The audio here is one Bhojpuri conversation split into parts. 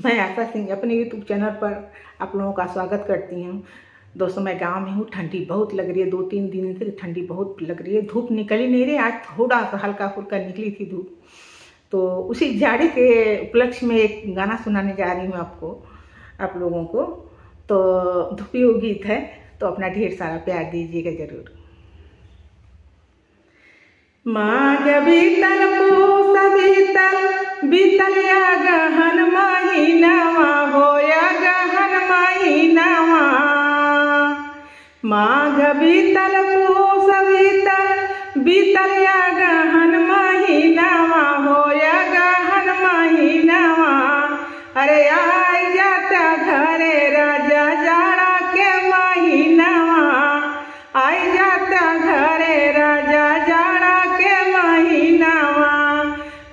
मैं आशा सिंह अपने यूट्यूब चैनल पर आप लोगों का स्वागत करती हूँ। दोस्तों मैं गांव में हूँ। ठंडी बहुत लग रही है, 2-3 दिन से ठंडी बहुत लग रही है। धूप निकली नहीं रही, आज थोड़ा सा हल्का फुल्का निकली थी धूप। तो उसी जाड़ी के उपलक्ष्य में एक गाना सुनाने जा रही हूँ आप लोगों को। तो धूपियो गीत है, तो अपना ढेर सारा प्यार दीजिएगा जरूर। माघ बीतल पूस बीतल या गहन महीनावा होया गहन महीनावा। माघ बीतल पूस बीतल या गहन महीनावा होया गहन महीनावा। अरे आई जाता घरे राजा जाड़ा के महीनावा, आई जाता घरे राजा जाड़ा के महीनावा।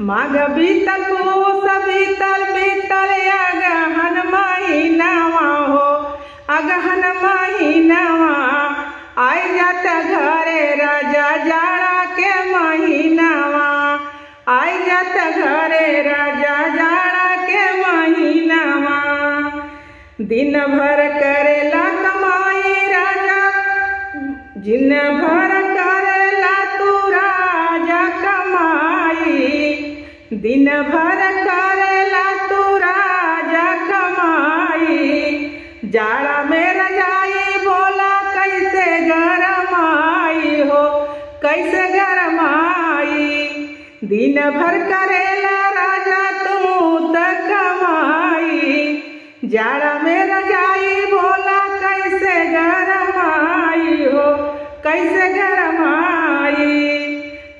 माघ बीतल पूस बीतल अगहन महीनावा हो अगहन महीनावा। आई जाता घरे राजा जाड़ा के महीनावा, आई जाता घरे राजा जाड़ा के महीनावा। दिन भर करेला कमाई राजा, दिन भर करेला तू राजा कमाई, दिन भर करेला तू राजा कमाई। जाड़ा में रजाई बोला कैसे गरमाई हो कैसे गरमाई। दिन भर करेला राजा तू त कमाई, जाड़ा में रजाई बोला कैसे गरमाई हो कैसे गरमाई।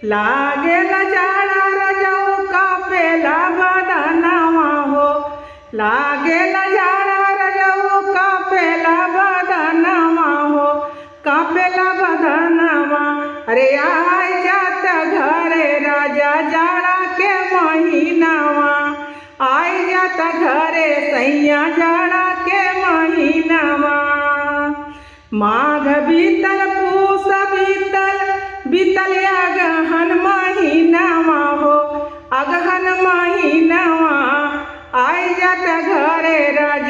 लागे जाड़ा रजाऊ का पेला बदनावा हो, लागे जाड़ा रजाऊ का पेला बदनावा हो का पेला बदनावा। अरे आई जाता घरे राजा जाड़ा के महीनावा, आई जाता घरे सैया जाड़ा के महीनावा। माघ बीतल पूस बीतल अगहन महीनावा हो अगहन महीनावा। आई जाता घरे राजा